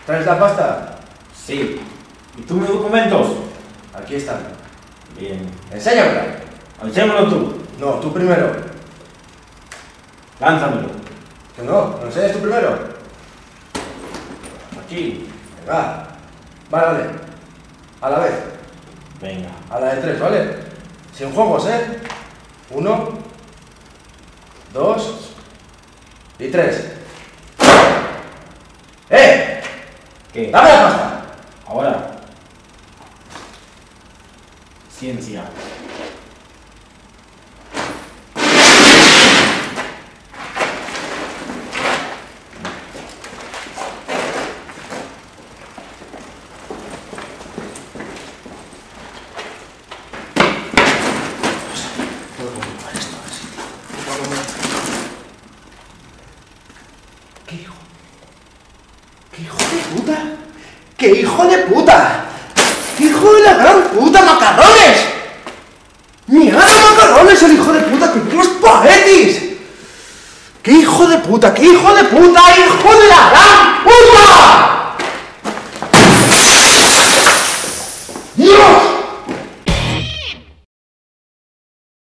¿Traes la pasta? Sí. ¿Y tú mis documentos? Aquí están. Bien. Enséñamela. Enséñamelo tú. No, tú primero. Lánzamelo. Que no, lo enseñas tú primero. Aquí. Venga. Vale. A la vez. Venga. A la de 3, ¿vale? Sin juegos, ¿eh? 1, 2 y 3. ¡Eh! ¿Qué? ¡Dame la pasta! Ahora. Ciencia. ¿Qué hijo? ¿Qué hijo de puta? ¡Qué hijo de puta! ¡Hijo de la gran puta, macarrones! ¡Mierda, macarrones, el hijo de puta con unos espaguetis! ¡Qué hijo de puta! ¡Qué hijo de puta! ¡Hijo de la gran